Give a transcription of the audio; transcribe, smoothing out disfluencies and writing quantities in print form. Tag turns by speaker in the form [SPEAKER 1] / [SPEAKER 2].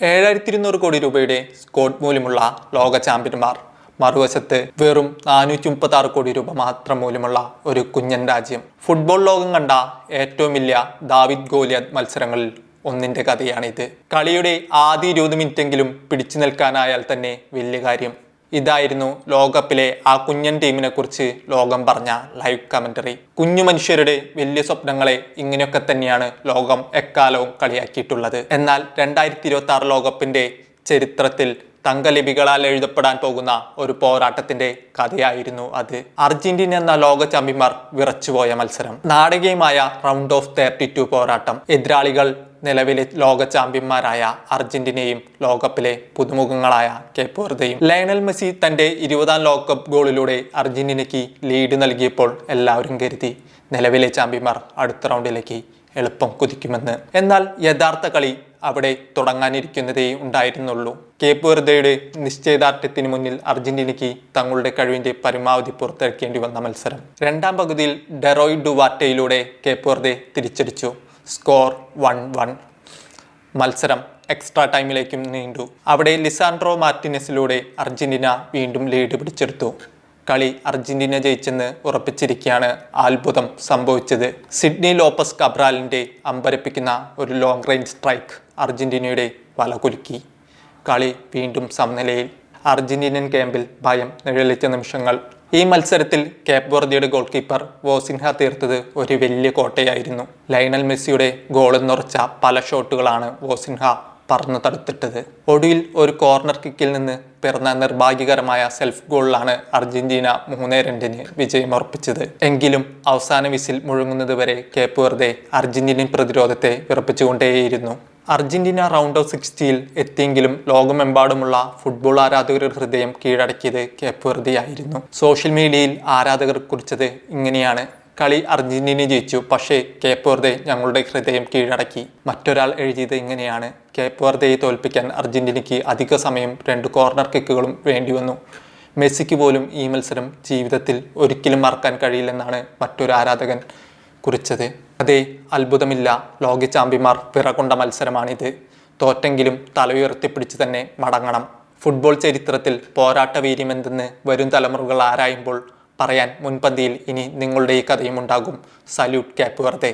[SPEAKER 1] 7200 കോടി രൂപയുടെ സ്ക്വാഡ് മൂല്യമുള്ള ലോക ചാമ്പ്യന്മാർ, മറുവശത്ത് വെറും 436 കോടി രൂപ മാത്രം മൂല്യമുള്ള ഒരു കുഞ്ഞൻ രാജ്യം. ഫുട്ബോൾ ലോകം കണ്ട ഏറ്റവും വലിയ ദാവിദ് ഗോലിയാത്ത് മത്സരങ്ങളിൽ ഒന്നിന്റെ കഥയാണിത്. കളിയുടെ ആദ്യ 20 മിനിറ്റെങ്കിലും പിടിച്ചു നിൽക്കാനായാൽ തന്നെ വലിയ കാര്യം. ഇതായിരുന്നു ലോകകപ്പിലെ ആ കുഞ്ഞൻ ടീമിനെ കുറിച്ച് ലോകം പറഞ്ഞ ലൈവ് കമന്ററി. കുഞ്ഞു മനുഷ്യരുടെ വലിയ സ്വപ്നങ്ങളെ ഇങ്ങനെയൊക്കെ തന്നെയാണ് ലോകം എക്കാലവും കളിയാക്കിയിട്ടുള്ളത്. എന്നാൽ 2026 ലോകകപ്പിന്റെ ചരിത്രത്തിൽ തങ്കലിപികളാൽ എഴുതപ്പെടാൻ പോകുന്ന ഒരു പോരാട്ടത്തിന്റെ കഥയായിരുന്നു അത്. അർജന്റീന എന്ന ലോക ചാമ്പ്യന്മാർ വിറച്ചുപോയ മത്സരം. നാടകീയമായ റൗണ്ട് ഓഫ് 32 പോരാട്ടം. എതിരാളികൾ നിലവിലെ ലോക ചാമ്പ്യന്മാരായ അർജന്റീനയും ലോകകപ്പിലെ പുതുമുഖങ്ങളായ കേപ്പ് വെർദെയും. ലയണൽ മെസ്സി തന്റെ 20ാം ലോകകപ്പ് ഗോളിലൂടെ അർജന്റീനയ്ക്ക് ലീഡ് നൽകിയപ്പോൾ എല്ലാവരും കരുതി നിലവിലെ ചാമ്പ്യന്മാർ അടുത്ത റൗണ്ടിലേക്ക് എളുപ്പം കുതിക്കുമെന്ന്. എന്നാൽ യഥാർത്ഥ കളി അവിടെ തുടങ്ങാനിരിക്കുന്നതേ ഉണ്ടായിരുന്നുള്ളൂ. കേപ്പ് വെർദെയുടെ നിശ്ചയദാർഢ്യത്തിന് മുന്നിൽ അർജന്റീനയ്ക്ക് തങ്ങളുടെ കഴിവിന്റെ പരമാവധി പുറത്തെടുക്കേണ്ടി വന്ന മത്സരം. രണ്ടാം പകുതിയിൽ ഡെറോയ് ഡുവാർട്ടെയിലൂടെ കേപ്പ് വെർദെ തിരിച്ചടിച്ചു. സ്കോർ 1-1. മത്സരം എക്സ്ട്രാ ടൈമിലേക്കും നീണ്ടു. അവിടെ ലിസാൻഡ്രോ മാർട്ടിനസിലൂടെ അർജന്റീന വീണ്ടും ലീഡ് പിടിച്ചെടുത്തു. കളി അർജന്റീന ജയിച്ചെന്ന് ഉറപ്പിച്ചിരിക്കെയാണ് അത്ഭുതം സംഭവിച്ചത്. സിഡ്നി ലോപ്പസ് കബ്രാലിന്റെ അമ്പരപ്പിക്കുന്ന ഒരു ലോങ് റേഞ്ച് സ്ട്രൈക്ക് അർജന്റീനയുടെ വല കുലുക്കി. കളി വീണ്ടും സമനിലയിൽ. അർജന്റീനൻ ക്യാമ്പിൽ ഭയം നിഴലിച്ച നിമിഷങ്ങൾ. ഈ മത്സരത്തിൽ കേപ്പ് വെർദെയുടെ ഗോൾ കീപ്പർ വോസിൻഹ തീർത്തത് ഒരു വലിയ കോട്ടയായിരുന്നു. ലയണൽ മെസ്സിയുടെ ഗോളെന്നുറച്ച പല ഷോട്ടുകളാണ് വോസിൻഹ പറന്നു തടുത്തിട്ടത്. ഒടുവിൽ ഒരു കോർണർ കിക്കിൽ നിന്ന് പിറന്ന നിർഭാഗ്യകരമായ സെൽഫ് ഗോളിലാണ് അർജന്റീന 3-2 വിജയമർപ്പിച്ചത്. എങ്കിലും അവസാന വിസിൽ മുഴങ്ങുന്നത് വരെ കേപ്പ് വെർദെ അർജന്റീനൻ പ്രതിരോധത്തെ വിറപ്പിച്ചുകൊണ്ടേയിരുന്നു. അർജന്റീന റൗണ്ട് ഓഫ് 60 എത്തിയെങ്കിലും ലോകമെമ്പാടുമുള്ള ഫുട്ബോൾ ആരാധകരുടെ ഹൃദയം കീഴടക്കിയത് കേപ്പ് വെർദെയായിരുന്നു. സോഷ്യൽ മീഡിയയിൽ ആരാധകർ കുറിച്ചത് ഇങ്ങനെയാണ്: കളി അർജന്റീന ജയിച്ചു, പക്ഷേ കേപ്പ് വെർദെ ഞങ്ങളുടെ ഹൃദയം കീഴടക്കി. മറ്റൊരാൾ എഴുതിയത് ഇങ്ങനെയാണ്: കേപ്പ് വെർദെയെ തോൽപ്പിക്കാൻ അർജന്റീനയ്ക്ക് അധിക സമയം 2 കോർണർ കിക്കുകളും വേണ്ടിവന്നു. മെസ്സിക്ക് പോലും ഈ മത്സരം ജീവിതത്തിൽ ഒരിക്കലും മറക്കാൻ കഴിയില്ലെന്നാണ് മറ്റൊരു ആരാധകൻ കുറിച്ചത്. അതേ, അത്ഭുതമില്ല, ലോക ചാമ്പ്യന്മാർ പിറകൊണ്ട മത്സരമാണിത്. തോറ്റെങ്കിലും തല ഉയർത്തിപ്പിടിച്ച് തന്നെ മടങ്ങണം. ഫുട്ബോൾ ചരിത്രത്തിൽ പോരാട്ട വീര്യമെന്തെന്ന് വരും തലമുറകൾ ആരായുമ്പോൾ പറയാൻ മുൻപന്തിയിൽ ഇനി നിങ്ങളുടെ ഈ കഥയും ഉണ്ടാകും. Salute Cape Verde.